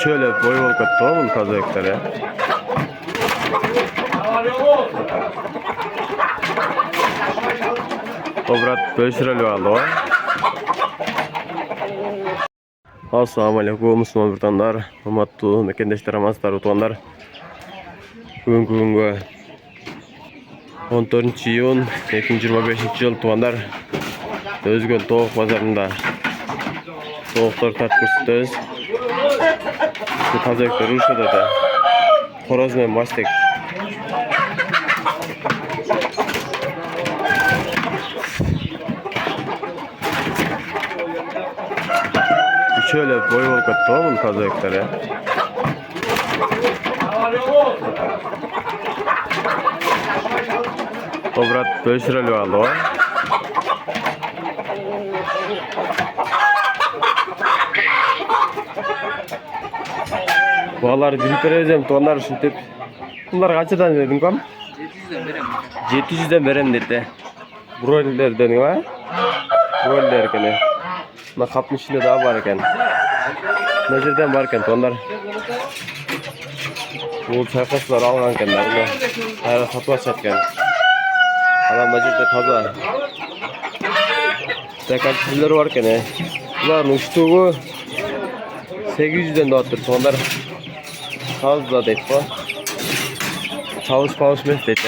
Şöyle boy olup kattı oğlum kazaklar ya. Obrat bölüşüreli aldı o. Assalamu alaikum Müslüman burtanlar. Hurmatlı mekendeşler, amazlar, utanlar. Бүгінгі 14 iyun 2025 yıl tuanlar Özgül Toğuk Bazarında Toğuklar tartıştığız. Bu kazaklar Urşa'da da Horoz ve Mastek. Şöyle boy olup kattı oğlum kazaklar ya. Obrat bölüşüreli aldı o. Bağlar bilip vereceğim tuanlar şintip. Bunlar kaçadan dedin kom? 700'den verem dedi. Broilerlerden var. Broiler kene. Buna kapın içinde daha var eken. Nezirden var eken tuanlar. Bu çaykaslar algan kenler. Hayra satma çatken. Adam nezirde taza. Tekalçileri var kene. Bunların uçtuğu 800'den de attır tuanlar. Fazla deyip bu. Çavuş mes deyip.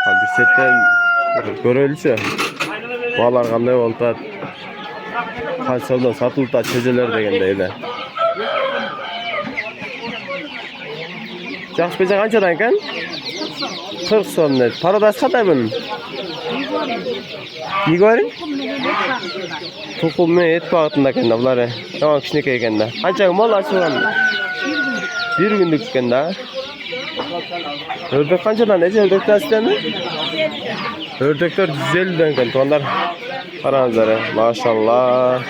Bir setten görülse bağlar kanday olta kaçsaldan satılıp da çezeler degende. Жақсы beca kançadan kan? 40 so'm net. Paradas qanday bunun? Yigoring? Tuxumni et bag'atında ekanda bular. Tamam kichineke ekanda. Qancha mol ochgan? 1 kunlik ekanda. Ördek qanchadan? Necha ördekdarsizmi? Ördekler 150 dan ekan. Tuanlar qarangizlar. Maşallah.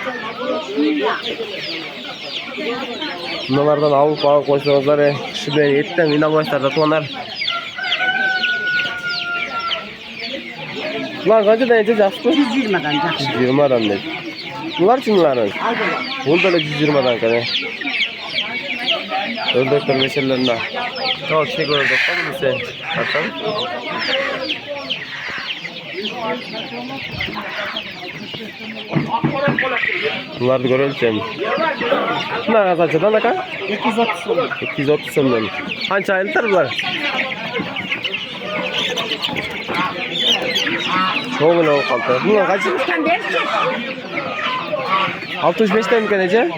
Bunlardan alıp koysanızlar, kışı beni etten inanmışlar da tuanlar. Bunlar kaçadan ece жақсы? 120'dan жақсы. 120'dan dedi. Bunlar için bunların? Bunda da 120'dan kane. Ördekler meselelerinde. Tamam şey gördük. Tamam sen. Bakalım. Bunları da görelim. Bunlar kaçadan aka? 230 so'm. 230 so'mdan. Qancha aylıklar bunlar? Çoğun ol kaldı. Bunlar kaç? 65'ten mi kanece?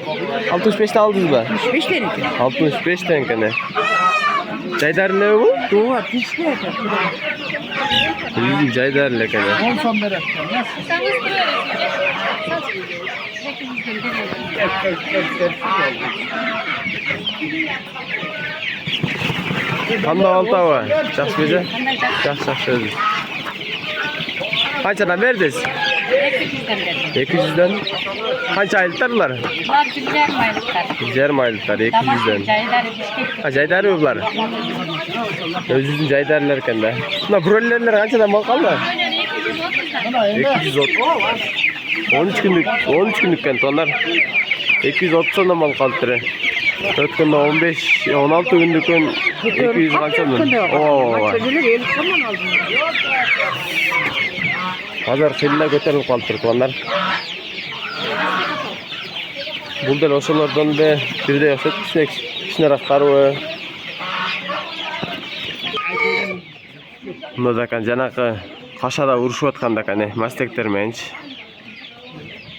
65'te aldınız mı? 65 verin. 65'ten kane. Caydarın ne bu? Doğru, pişti. Bizim Caydar'la kane. 10 so'm verin. Qanday olta var? Yaxshi beca? Yaxshi o'zi. Qanchadan berdingiz? 200'den verdim. 200'den. Qancha aylıklar bular? Bunlar 1,5 aylıklar. 1,5 aylıklar 200'den. Caydarı pişti. Ha Caydar bular. Özünüzün Caydarlar ekanda. Buna broilerler qanchadan mal qaldi? 230. 13 günlük kan tonlar. 230 so'mdan mal qoldi. Ötkende 16 günlük 200 qanchadan. Oo. Hazır xilla ko'tarilib qoldi tonlar. Bulda o'shalardan da birde o'xshatib kishnaroq qaruvi. Bunda kan janaqa qashada urushayotganda kan mastektermench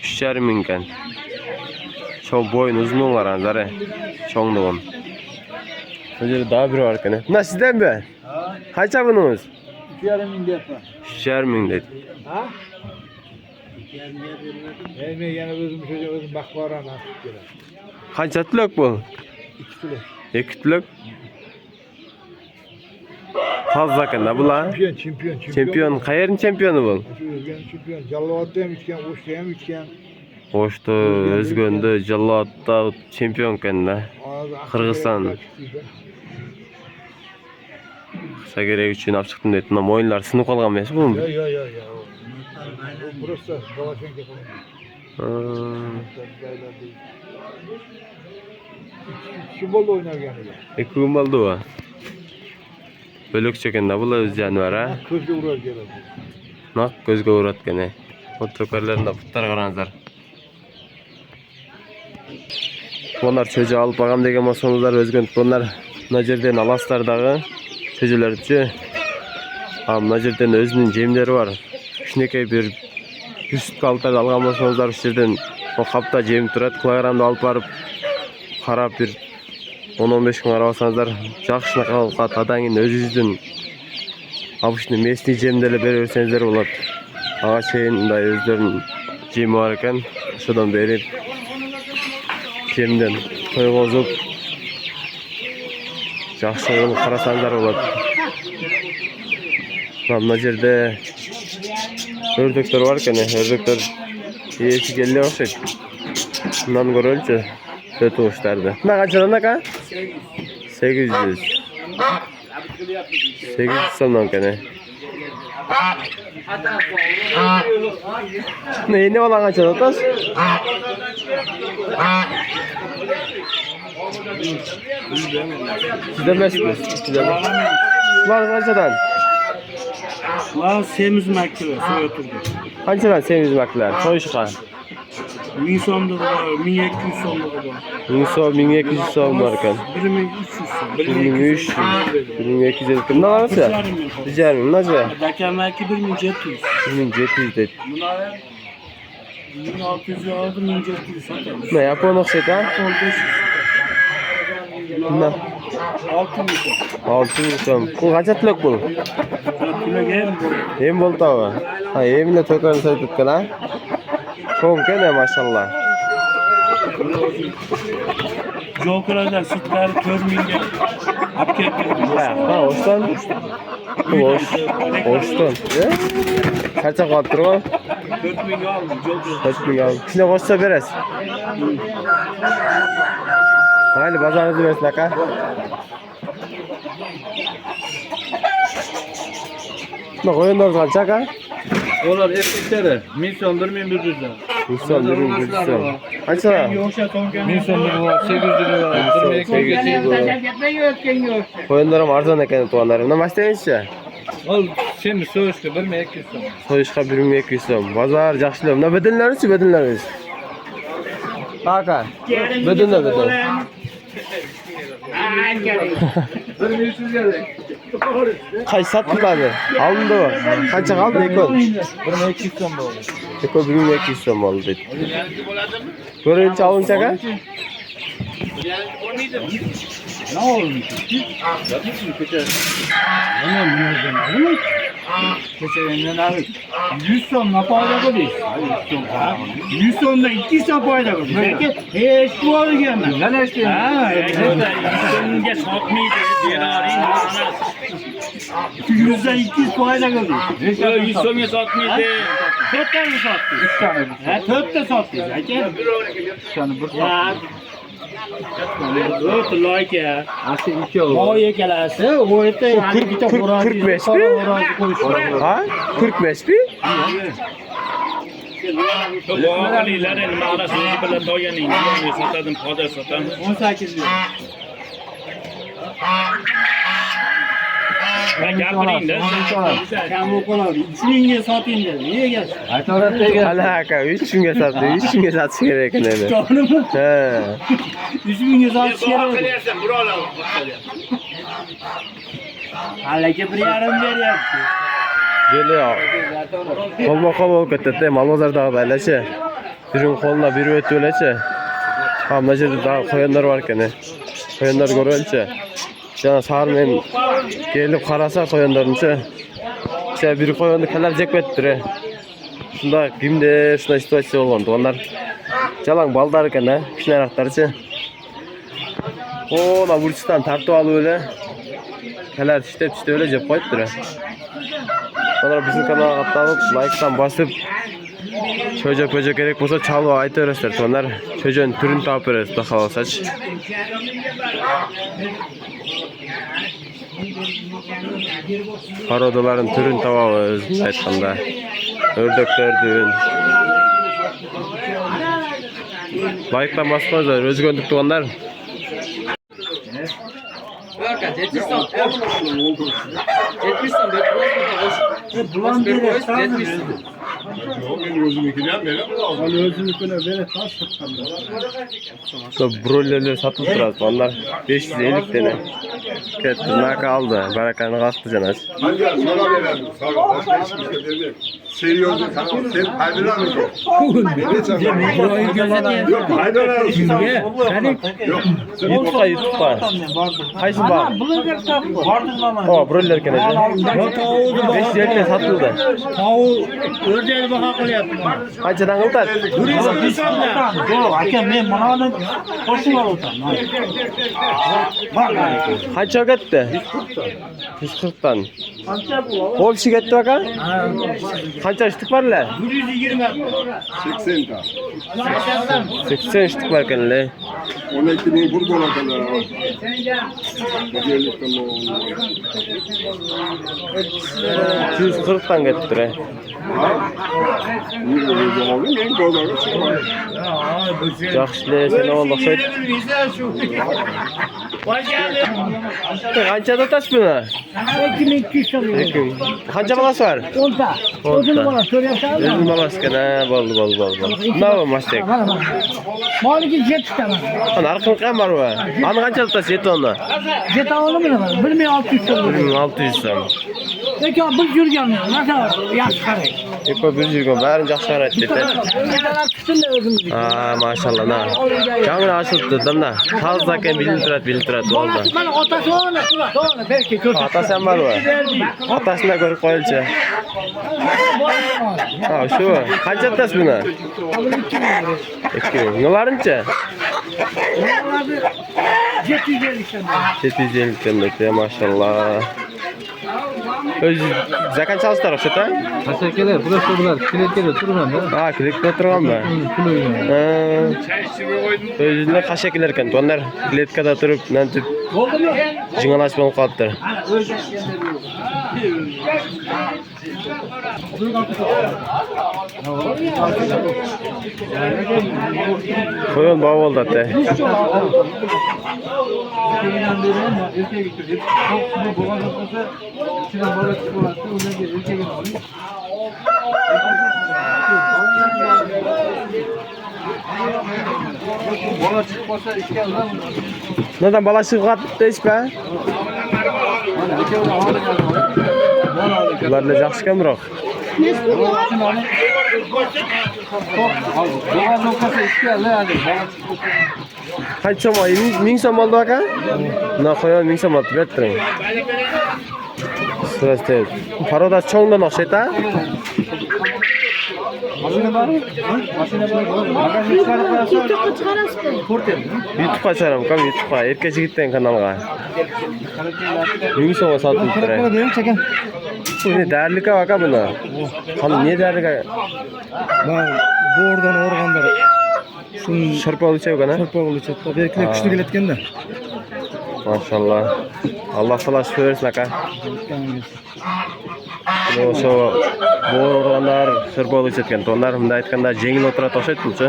3,5 ming kan. Şu boyun uzun var anzare. Çoğunluğum. Önce daha biri var kan. Buna sizden mi? Kaça bununuz? 2,5 ming deyapti. 3,5 ming dedi. Ha? Men yana o'zim baqib boraman. Qancha tulak bu? 2 kilo. 2 tulak. Fazla kan bular. Chempion. Chempion, qayerning chempioni bu? Chempion. Jallovatda ham ichgan, O'shda ham ichgan. O'shda, O'zganda, Jallovatda chempion kan-da. Qirg'iziston. Sagerek uchun olib chiqdim dedi. Mana o'yinlar sinib qolgan emas bu. Yo. Просто Golovchenko qilgan. Şu bol oynar yani. İki gün oldu o. Bölük çekende bu öz canvar ha. Közge uğrar gelir. Nak gözge uğrat gene. O tökerlerinde putlar karanızlar. Onlar çocuğu alıp bagam degen masonuzlar özgün. Onlar Nacerden alaslardağı çocuğlarıcı. Nacerden özünün jemleri var. Şunekey bir üst kalıplarda algan masonuzlar işlerden o kapta jem turat. Kulagaramda alıp barıp karap bir 10-15 gün arabasanızlar жақшына қалға тадаңын өзіңіздің абышны местный жемдерle берсеңіздер болады. Аға шейін мындай өздерінің жемі бар екен. Содан беріп жемден тойғызып жақшылығын қарасаңыздар болады. Мына жерде өрдөктөр бар екен. Өрдөктөр иесі келе ұқсайды. Мынаны көрелікші. Kötü uçlardı. Ne kaçırdın aka? 800. 800 sondan kene. Ne olan kaçırdın otas? Sizlemezsiniz. Var kaçırdın? Var semiz makine soyuturdu. Kaçırdın semiz makineler? Soyuşkan. 1000 so'mda var, 1200 so'mda var. 1000 so'm, 1200 so'm var ekan. 1300 so'm. 1300, 1200 ekan. Ne var size? Rica ederim. Nasıl? Dakamaki 1700. 1700 dedi. Bunlar 1600 aldı, 1700 satılmış. Ne yapıyorsun okşaydı ha? 1500. Ne? 6000 so'm. 6000 so'm. Bu kaç atlık bu? Kiloga ham Em bo'ldi tava. Ha, emle to'karni saytibgan ha. Ko'mkan maşallah. Jokerlar sütleri 4000 ga olib ketgan. Ha, hoştan. Hoştan. Qancha qolib turgan? 4000 ga oldim, Joker. 4000 al. Shuni qo'shsa berasiz. Mayli, bozoringizni bersin aka. Buna qo'yinlar qancha aka? Ular erkeklari 1000 so'm, 1100 da. 100 so'm, 1100 so'm. Qancha? 1000 so'm var, 800 var, 1200. Qo'yinlar ham arzon ekan tuanlarim. Nima istaysiz? Ol sen so'yishga 1200 so'm. So'yishga 1200 so'm. Bozor yaxshilab. Nima bedenlarichi bedenlaringiz? Aka. Bedenlar beden. 1300 gerek. Qaysi satıladi? Alındı o. Qancha qoldi ekon? 1200 so'm bo'ldi. Ekon 1200 so'm oldu dedi. Ko'rinchi alıncha aka? Ne olmuş? Keçenden abi 100 so'm napoyda ko'diz. 100 so'mda 200 napoyda ko'diz. Belki hech bo'lgan. Nima ishlayapsiz? Ha, 100 so'mga sotmaydi deraring. 100dan 200 foyda ko'diz. 100 so'mga sotmaydi. 4 tane sotdi. 3 tane. Ha, 4 ta sotdi. Aka. 3 tane bir sotdi. Dört like ya. Asıl iki oldu. O yekelası. O ete yani bir de 45 mi? Ha? 45 mi? Bağlıların mağarası böyle doyanın. Satadım, pazar satan. 18 lira. Ben yapmayayım da. Sen bu kadar. 3000'e satayım dedi. Niye gelsin? Alaka 3000'e sattı. 3000'e satış gerek ne? Doğru mu? He. 3000'e satış gerek. Halbuki bir yarım veriyor. Geliyor. Kolma kol olup ketdi. Malbazardağı baylaşı. Birinin koluna biri ötü öleçi. Mına жерде daha qo'yonlar var ekan. Qo'yonlar ko'raylikchi. Jana sarmen kelib qarasa qo'yonlarnichi. Biri qo'yonni kalab jeb ketdi. Shunda kimde shunday situatsiya bo'lgan. Tuğanlar jalang baldar ekan, kichkinaraqlarchi. O, na burchdan tartib olib öyle. Kalar tishtab öyle jeb qo'yibdi. Onlar bizim kanala katlanıp like'tan basıp çocuğa gerek olsa çalı aytırırlar. Onlar çocuğun türünü tapırız da xalasaç. Parodaların türünü tapabız aytganda. Ördöktörдүн, Like'dan basmanızlar. Özgünlük doğanlar. Bulan bir Broilerler satılıp duradi. Onlar 550 tane. Ketdi, naka aldı. Barakani kalktı canas. Hangi sana verelim? Sana başka hiçbir şey dedi. Seviyordu sana. Sen paydılar mı? Yok paydılar mı? Yok. YouTube'da. Qaysi var? O, broiler kenedi. 550 tane satıldı. Tavuğu ördeğini baka kılyaptım. Qanchadan qiladi? Yok, aka men mana qo'shib olaman. Qancha ketdi? 140 dan. Qo'lchi ketdi aka? Qancha ishtik borlar? 120. 80 ta. 80 ishtik bor ekanlar. 12 bin burada olacaklar ama. Birlikte ne oldu? 240 dan ketdi. En kolay çıkıyor. Yaxshi, sen oldu. Qancha otasiz buni? 2200 so'rayman. Qancha bolasi bor? 10 ta. O'zini bola so'rayapsan. O'zini bolasi ekan. Bo'ldi. Nima mastek? Mana. Moliga 7 ta mana. Ana narxi ham bor va. Ani qancha otasiz yetonni? Jetavoni bilaman. 1600 so'rayman. 600 so'm. Lekin biz yurganmiz. Nasıl yaxshi qarang. Epa bir yurgan barini yaxshi qaraydi dedi. Jetalar tutunlar o'zimiz. Maşallah na. Yangi ochilibdi damda. Toza ekan bilinib turadi bo'ldi. Bolasi mana otasi ona, to'la, belki ko'rsat. Otasi ham bor va. Otasini ko'rib qo'yilchi. Ha, shu. Qancha otasiz buni? 2. Nimalarıncha? 750 so'm. 750 so'mda, maşallah. Öz zakan çalışlar o'sha-da? Aşağıdakiler, burası bular, kiletkeler turgan da. Ha, kiletda turganmi? Ha. O'zinglar qashaklar ekan, onlar kiletkada turib, nantib jingalash bo'lib qolibdi. Qo'yon bog' bo'ldi-da. Bola chiqib qolsa ishga olgan. Neden bala chiqib deyishpa? Ularla yaxshi kamroq. Bola noqasa ishga oladi. Qancha so'm? 1000 so'm oldi aka? Na qo'yon 1000 so'm olib bertiring. Sizlar paroda cho'ngdan o'xshaydi-a? Mashina bormi? Mashina bor. Bagajni chiqarib qo'yasiz. YouTube'ga chiqaram, YouTube'ga Erkak Yigitdan kanalga. 1000 so'mga sotib turibdi. Bu ne değerlik aka buni? Qani ne değerlik? Ben bu oradan organlar. Sharpa olacak kana? Sharpa olacak. Belki kuchli kelayotganda. Maşallah. Allah salaş versin aka. O'sha bu organlar sharpa olacak ekan. Onlar bunda aytganda jengil o'tiradi o'xshaydi-chi.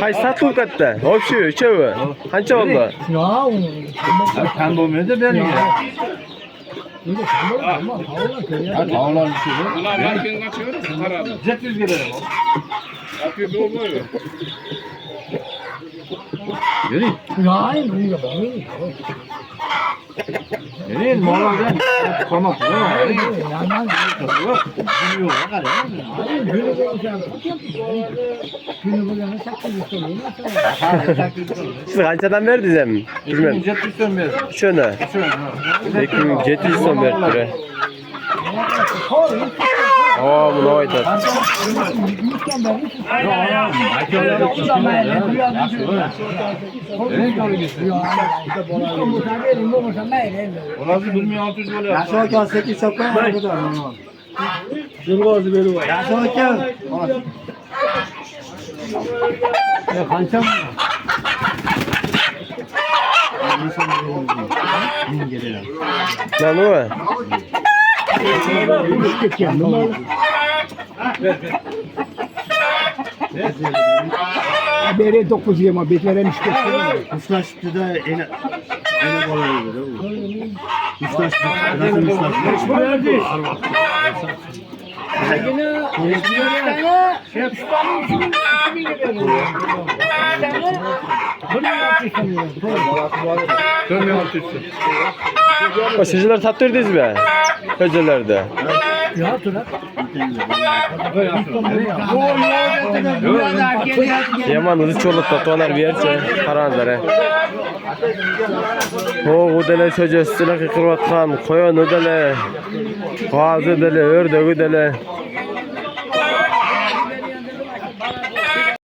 Hay satılık etti. Hopşu, üçevi. Qancha oldu? Kan bo'lmaydi bering. Tavlar düşüyor. Ulan belki kaçıyor, sataradi. 700 ga beraman. 600 olmuyor. Yürü. Yürü, molardan komak. Siz qanchadan berdingiz ham? Bilmem. 700 so'm berdim. Shuni. 2700 so'm berdi. Aa, buni aytadi. Orası bilmiyor 600 oluyor. Aşağı kal 8 sapla. Durgazı beri var. Aşağı kal. Ya kaçam. Lan o. Beri 9 yema beklenen işte. Uslaştı da ene kolay olur. Uslaştı. Nasıl uslaştı? Verdi. O sizler tattırdınız mı? Öcelerde. Yaman hızlı çoluk tatualar bir yerçe karanzare. O dele sözü üstüne kıkırvatkan, koyan ödele, gazı dele, ördögü dele.